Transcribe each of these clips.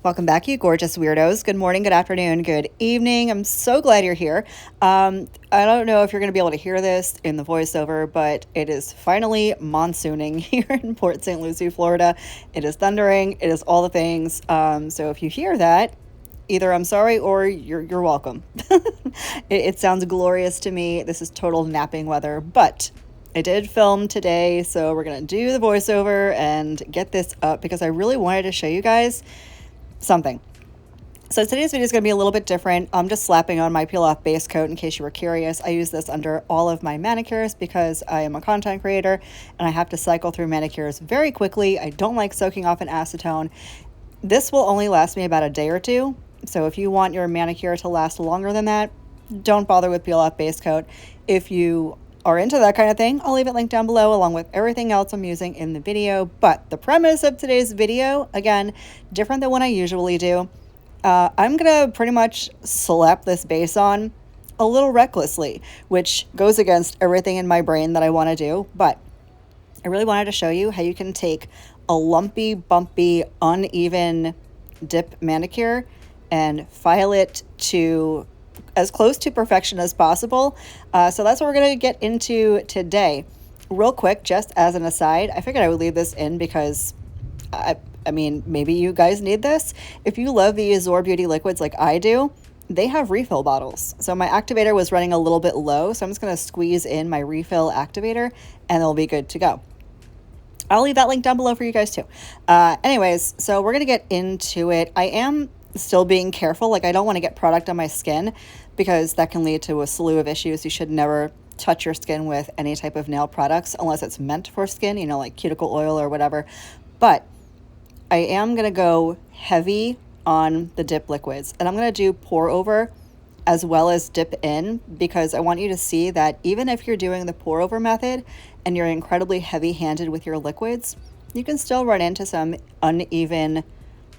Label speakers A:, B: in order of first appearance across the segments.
A: Welcome back, you gorgeous weirdos. Good morning, good afternoon, good evening. I'm so glad you're here. I don't know if you're going to be able to hear this in the voiceover, but it is finally monsooning here in Port St. Lucie, Florida. It is thundering. It is all the things. So if you hear that, either I'm sorry or you're welcome. It sounds glorious to me. This is total napping weather, but I did film today, so we're going to do the voiceover and get this up because I really wanted to show you guys something. So today's video is going to be a little bit different. I'm just slapping on my peel off base coat in case you were curious. I use this under all of my manicures because I am a content creator and I have to cycle through manicures very quickly. I don't like soaking off in acetone. This will only last me about a day or two. So if you want your manicure to last longer than that, don't bother with peel off base coat. If you are into that kind of thing, I'll leave it linked down below along with everything else I'm using in the video. But the premise of today's video, again, different than what I usually do. I'm gonna pretty much slap this base on a little recklessly, which goes against everything in my brain that I want to do. But I really wanted to show you how you can take a lumpy, bumpy, uneven dip manicure and file it to as close to perfection as possible. So that's what we're going to get into today. Real quick, just as an aside, I figured I would leave this in because I mean, maybe you guys need this. If you love the Azure Beauty liquids like I do, they have refill bottles. So my activator was running a little bit low, so I'm just going to squeeze in my refill activator and it'll be good to go. I'll leave that link down below for you guys too. Anyways, so we're going to get into it. I am still being careful. Like, I don't want to get product on my skin because that can lead to a slew of issues. You should never touch your skin with any type of nail products unless it's meant for skin, you know, like cuticle oil or whatever. But I am going to go heavy on the dip liquids, and I'm going to do pour over as well as dip in because I want you to see that even if you're doing the pour over method and you're incredibly heavy handed with your liquids, you can still run into some uneven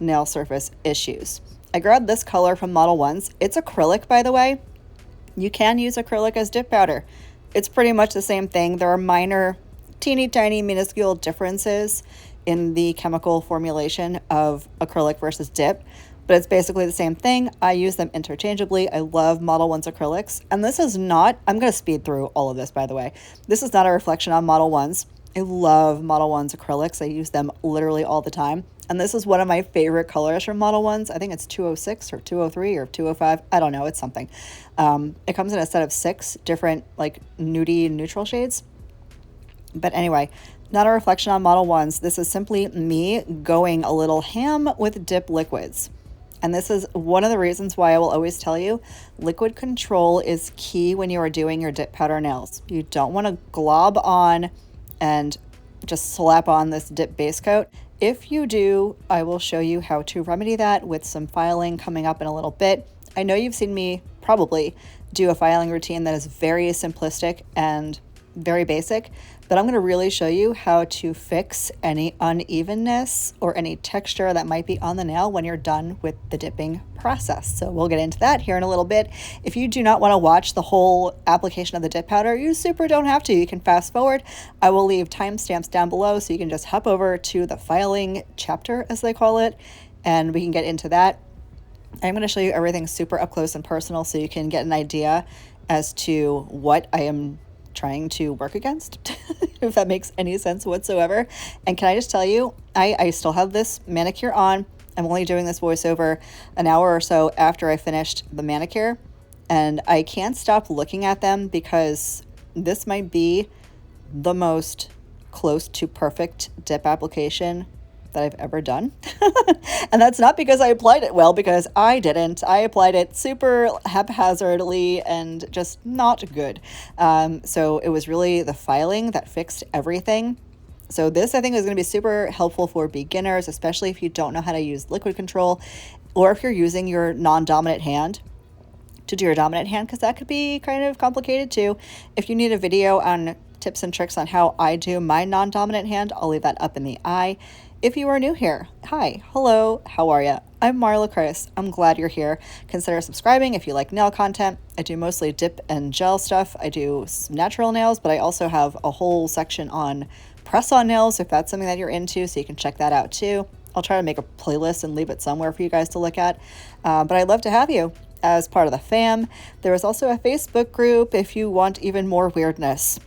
A: nail surface issues. I grabbed this color from Model 1s. It's acrylic, by the way. You can use acrylic as dip powder. It's pretty much the same thing. There are minor, teeny tiny, minuscule differences in the chemical formulation of acrylic versus dip, but it's basically the same thing. I use them interchangeably. I love Model 1's acrylics, and this is not, I'm going to speed through all of this, by the way. This is not a reflection on Model 1's. I love Model 1's acrylics. I use them literally all the time. And this is one of my favorite colors from Model 1's. I think it's 206 or 203 or 205. I don't know. It's something. It comes in a set of 6 different like nudie neutral shades. But anyway, not a reflection on Model 1's. This is simply me going a little ham with dip liquids. And this is one of the reasons why I will always tell you liquid control is key when you are doing your dip powder nails. You don't want to glob on and just slap on this dip base coat. If you do, I will show you how to remedy that with some filing coming up in a little bit. I know you've seen me probably do a filing routine that is very simplistic and very basic, but I'm going to really show you how to fix any unevenness or any texture that might be on the nail when you're done with the dipping process. So we'll get into that here in a little bit. If you do not want to watch the whole application of the dip powder, you super don't have to. You can fast forward. I will leave timestamps down below so you can just hop over to the filing chapter, as they call it, and we can get into that. I'm going to show you everything super up close and personal so you can get an idea as to what I am trying to work against, if that makes any sense whatsoever. And can I just tell you, I still have this manicure on. I'm only doing this voiceover an hour or so after I finished the manicure, and I can't stop looking at them because this might be the most close to perfect dip application that I've ever done. And that's not because I applied it well, because I didn't. I applied it super haphazardly and just not good. So it was really the filing that fixed everything. So this, I think, is going to be super helpful for beginners, especially if you don't know how to use liquid control, or if you're using your non-dominant hand to do your dominant hand, because that could be kind of complicated too. If you need a video on tips and tricks on how I do my non-dominant hand, I'll leave that up in the eye. If you are new here, hi, hello, how are you? I'm Marlakrishelp. I'm glad you're here. Consider subscribing if you like nail content. I do mostly dip and gel stuff. I do natural nails, but I also have a whole section on press-on nails if that's something that you're into, so you can check that out too. I'll try to make a playlist and leave it somewhere for you guys to look at. But I'd love to have you as part of the fam. There is also a Facebook group if you want even more weirdness.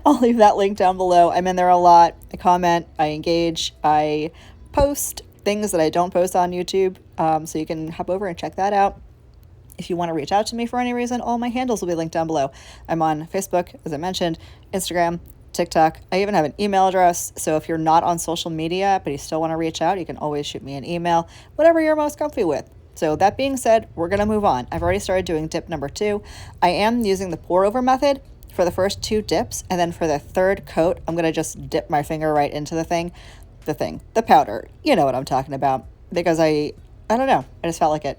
A: I'll leave that link down below. I'm in there a lot. I comment, I engage, I post things that I don't post on YouTube. So you can hop over and check that out. If you want to reach out to me for any reason, all my handles will be linked down below. I'm on Facebook, as I mentioned, Instagram, TikTok. I even have an email address. So if you're not on social media, but you still want to reach out, you can always shoot me an email, whatever you're most comfy with. So that being said, we're going to move on. I've already started doing dip number 2. I am using the pour over method for the first 2 dips. And then for the third coat, I'm going to just dip my finger right into the powder. You know what I'm talking about. Because I don't know. I just felt like it.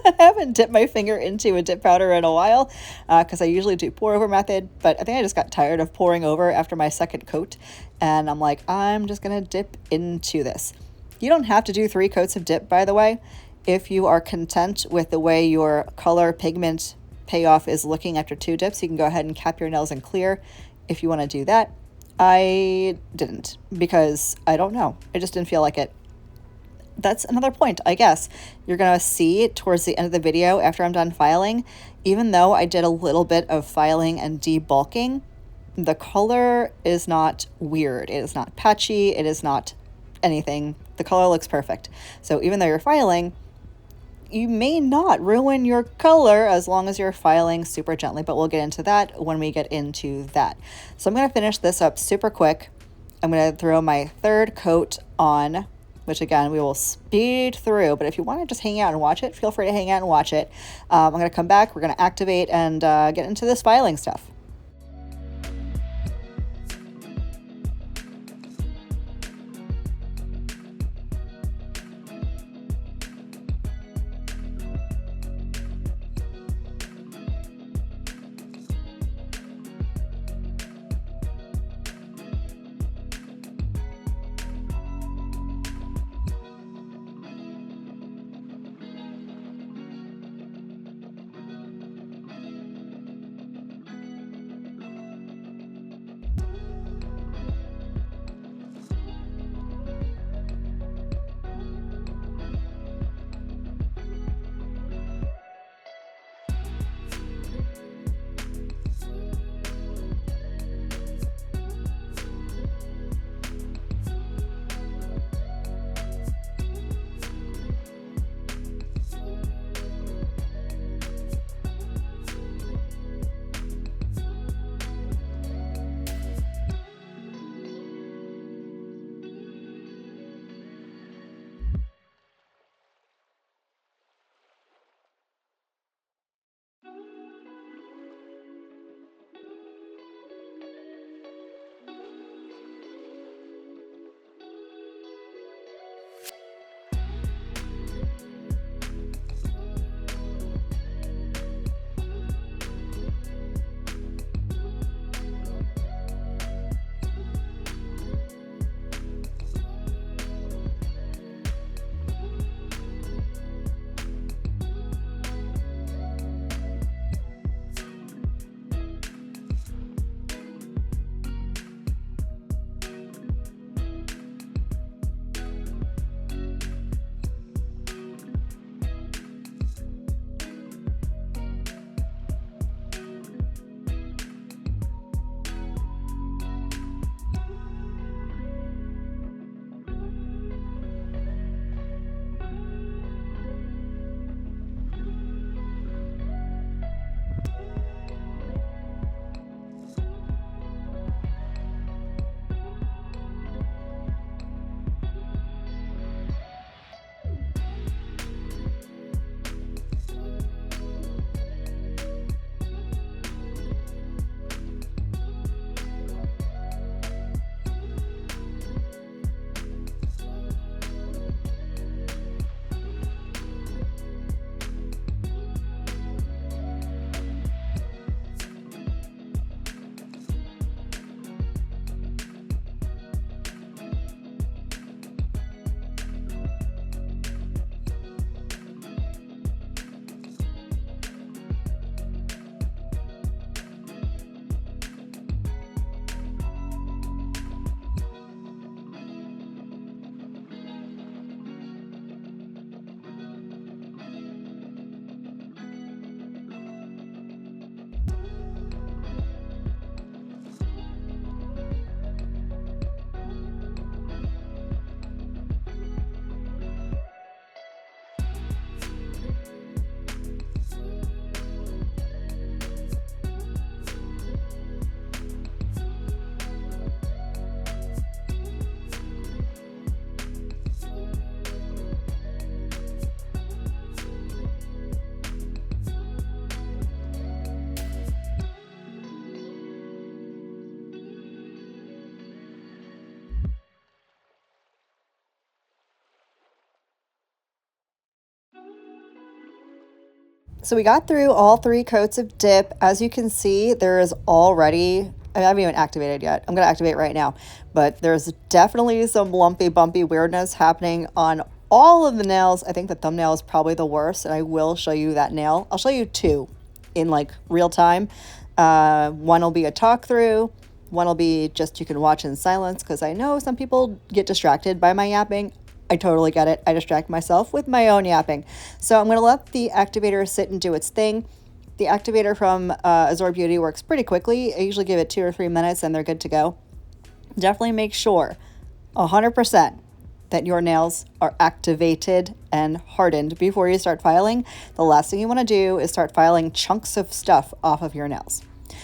A: I haven't dipped my finger into a dip powder in a while because I usually do pour over method, but I think I just got tired of pouring over after my second coat, and I'm like, I'm just going to dip into this. You don't have to do 3 coats of dip, by the way. If you are content with the way your color pigment payoff is looking after 2 dips, you can go ahead and cap your nails and clear if you want to do that. I didn't because I don't know. I just didn't feel like it. That's another point, I guess. You're going to see towards the end of the video after I'm done filing, even though I did a little bit of filing and debulking, the color is not weird. It is not patchy. It is not anything. The color looks perfect. So even though you're filing, you may not ruin your color as long as you're filing super gently, but we'll get into that when we get into that. So I'm going to finish this up super quick. I'm going to throw my third coat on, which again, we will speed through. But if you want to just hang out and watch it, feel free to hang out and watch it. I'm going to come back. We're going to activate and get into this filing stuff. So we got through all 3 coats of dip. As you can see, there is already, I haven't even activated yet. I'm going to activate right now. But there's definitely some lumpy, bumpy weirdness happening on all of the nails. I think the thumbnail is probably the worst, and I will show you that nail. I'll show you 2 in like real time. One will be a talk through. One will be just you can watch in silence, because I know some people get distracted by my yapping. I totally get it. I distract myself with my own yapping. So I'm going to let the activator sit and do its thing. The activator from Azure Beauty works pretty quickly. I usually give it 2 or 3 minutes and they're good to go. Definitely make sure 100% that your nails are activated and hardened before you start filing. The last thing you want to do is start filing chunks of stuff off of your nails.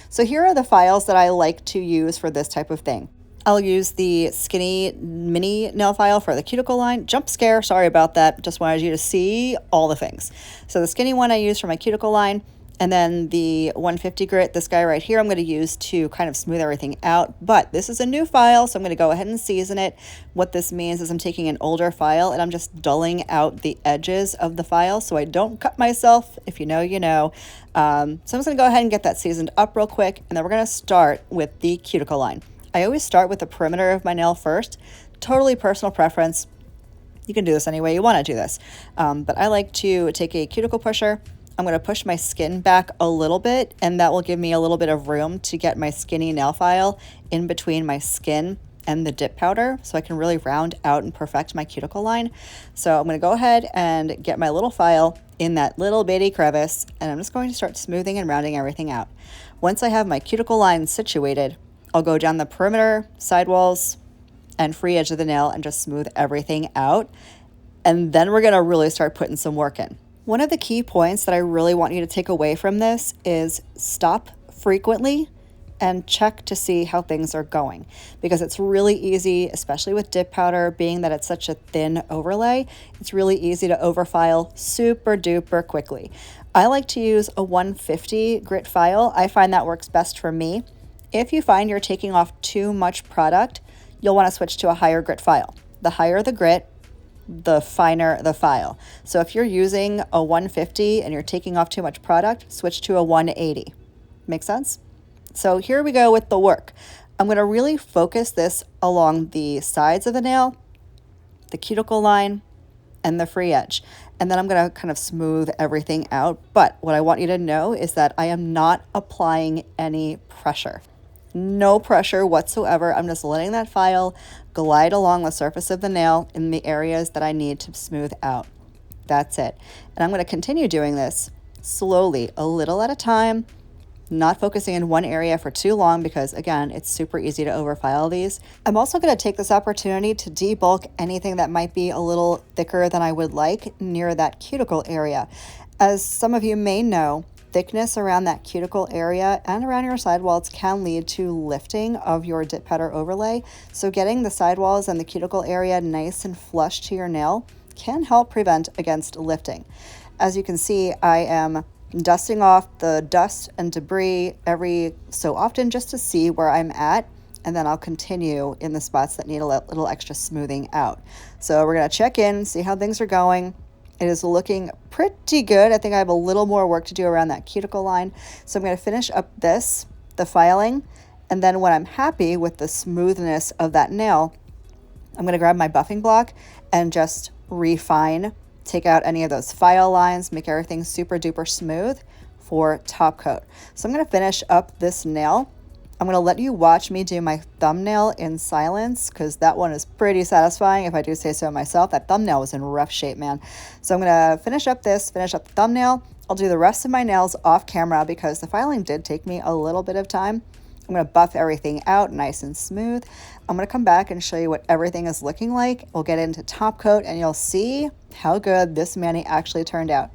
A: So here are the files that I like to use for this type of thing. I'll use the skinny mini nail file for the cuticle line. Jump scare, sorry about that. Just wanted you to see all the things. So the skinny one I use for my cuticle line, and then the 150 grit, this guy right here, I'm going to use to kind of smooth everything out. But this is a new file, so I'm going to go ahead and season it. What this means is I'm taking an older file and I'm just dulling out the edges of the file so I don't cut myself. If you know, you know. So I'm just going to go ahead and get that seasoned up real quick, and then we're going to start with the cuticle line. I always start with the perimeter of my nail first. Totally personal preference. You can do this any way you want to do this. But I like to take a cuticle pusher. I'm going to push my skin back a little bit, and that will give me a little bit of room to get my skinny nail file in between my skin and the dip powder, so I can really round out and perfect my cuticle line. So I'm going to go ahead and get my little file in that little bitty crevice, and I'm just going to start smoothing and rounding everything out. Once I have my cuticle line situated, I'll go down the perimeter, sidewalls, and free edge of the nail and just smooth everything out. And then we're going to really start putting some work in. One of the key points that I really want you to take away from this is stop frequently and check to see how things are going, because it's really easy, especially with dip powder, being that it's such a thin overlay, it's really easy to overfile super duper quickly. I like to use a 150 grit file. I find that works best for me. If you find you're taking off too much product, you'll want to switch to a higher grit file. The higher the grit, the finer the file. So if you're using a 150 and you're taking off too much product, switch to a 180. Make sense? So here we go with the work. I'm going to really focus this along the sides of the nail, the cuticle line, and the free edge. And then I'm going to kind of smooth everything out. But what I want you to know is that I am not applying any pressure. No pressure whatsoever. I'm just letting that file glide along the surface of the nail in the areas that I need to smooth out. That's it. And I'm going to continue doing this slowly, a little at a time, not focusing in one area for too long, because again, it's super easy to overfile these. I'm also going to take this opportunity to debulk anything that might be a little thicker than I would like near that cuticle area. As some of you may know, thickness around that cuticle area and around your sidewalls can lead to lifting of your dip powder overlay. So getting the sidewalls and the cuticle area nice and flush to your nail can help prevent against lifting. As you can see, I am dusting off the dust and debris every so often just to see where I'm at, and then I'll continue in the spots that need a little extra smoothing out. So we're going to check in, see how things are going. It is looking pretty good. I think I have a little more work to do around that cuticle line. So I'm going to finish up the filing, and then when I'm happy with the smoothness of that nail, I'm going to grab my buffing block and just refine, take out any of those file lines, make everything super duper smooth for top coat. So I'm going to finish up this nail. I'm going to let you watch me do my thumbnail in silence, because that one is pretty satisfying if I do say so myself. That thumbnail was in rough shape, man. So I'm going to finish up the thumbnail. I'll do the rest of my nails off camera because the filing did take me a little bit of time. I'm going to buff everything out nice and smooth. I'm going to come back and show you what everything is looking like. We'll get into top coat and you'll see how good this mani actually turned out.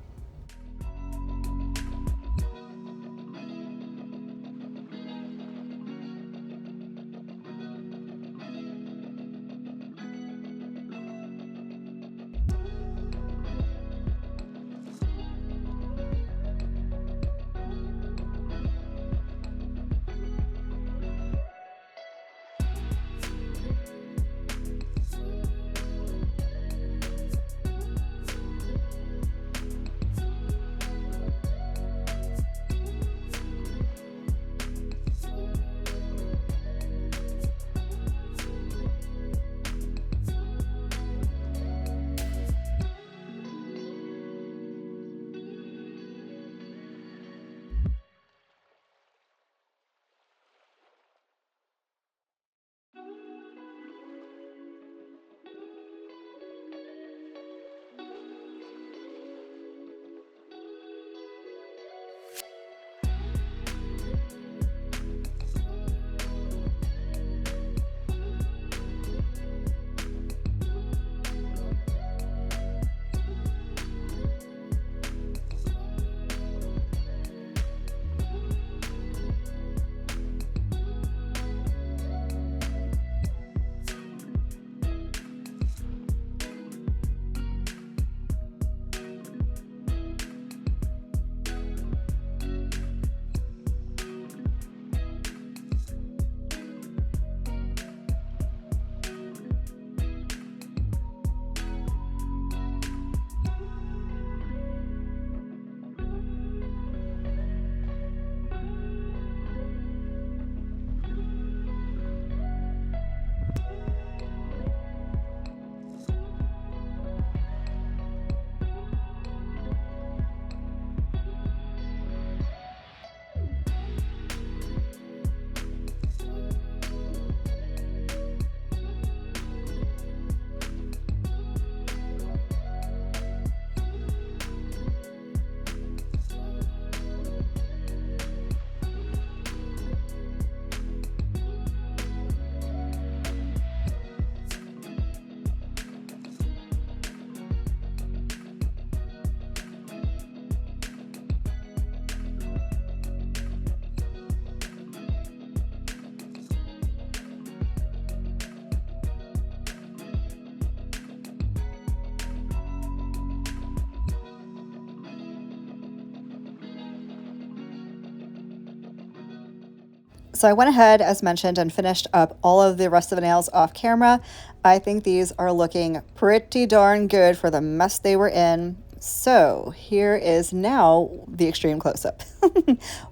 A: So I went ahead, as mentioned, and finished up all of the rest of the nails off camera. I think these are looking pretty darn good for the mess they were in. So here is now the extreme close-up.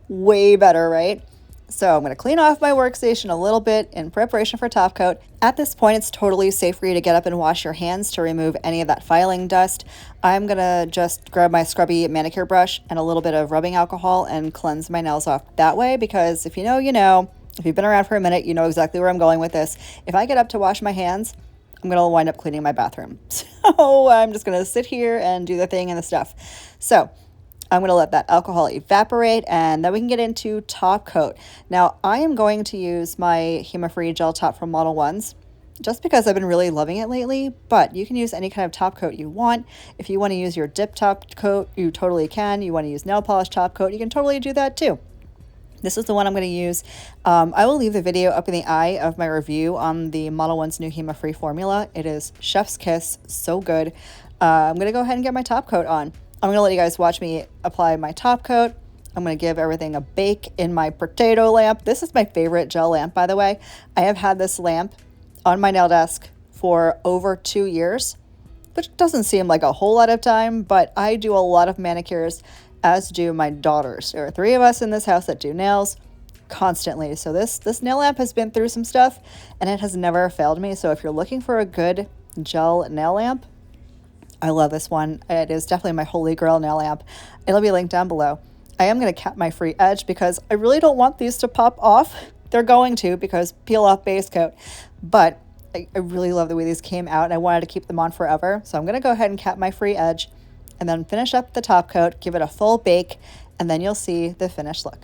A: Way better, right? So I'm going to clean off my workstation a little bit in preparation for top coat. At this point, it's totally safe for you to get up and wash your hands to remove any of that filing dust. I'm going to just grab my scrubby manicure brush and a little bit of rubbing alcohol and cleanse my nails off that way, because if you know, you know. If you've been around for a minute, you know exactly where I'm going with this. If I get up to wash my hands, I'm going to wind up cleaning my bathroom. So I'm just going to sit here and do the thing and the stuff. So I'm going to let that alcohol evaporate, and then we can get into top coat. Now, I am going to use my Hema-free gel top from Model 1s just because I've been really loving it lately, but you can use any kind of top coat you want. If you want to use your dip top coat, you totally can. You want to use nail polish top coat, you can totally do that too. This is the one I'm going to use. I will leave the video up in the eye of my review on the Model 1's new Hema-free formula. It is chef's kiss, so good. I'm going to go ahead and get my top coat on. I'm going to let you guys watch me apply my top coat. I'm going to give everything a bake in my potato lamp. This is my favorite gel lamp, by the way. I have had this lamp on my nail desk for over 2 years, which doesn't seem like a whole lot of time, but I do a lot of manicures, as do my daughters. There are 3 of us in this house that do nails constantly. So this nail lamp has been through some stuff, and it has never failed me. So if you're looking for a good gel nail lamp, I love this one. It is definitely my holy grail nail lamp. It'll be linked down below. I am going to cap my free edge because I really don't want these to pop off. They're going to, because peel off base coat. But I really love the way these came out, and I wanted to keep them on forever. So I'm going to go ahead and cap my free edge and then finish up the top coat, give it a full bake, and then you'll see the finished look.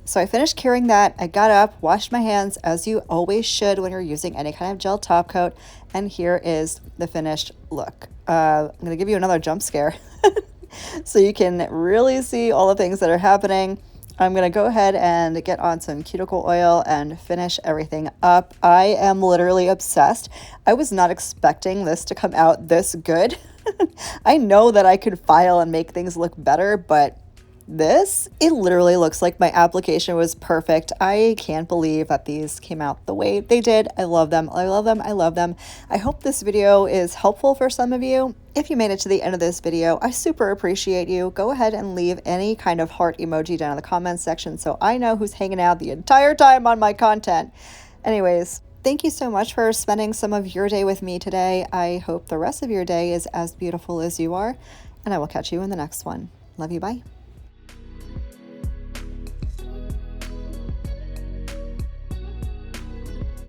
A: So I finished curing that. I got up, washed my hands, as you always should when you're using any kind of gel top coat, and here is the finished look. I'm going to give you another jump scare so you can really see all the things that are happening. I'm going to go ahead and get on some cuticle oil and finish everything up. I am literally obsessed. I was not expecting this to come out this good. I know that I could file and make things look better, but it literally looks like my application was perfect. I can't believe that these came out the way they did. I love them. I love them. I love them. I hope this video is helpful for some of you. If you made it to the end of this video, I super appreciate you. Go ahead and leave any kind of heart emoji down in the comments section so I know who's hanging out the entire time on my content. Anyways, thank you so much for spending some of your day with me today. I hope the rest of your day is as beautiful as you are, and I will catch you in the next one. Love you. Bye.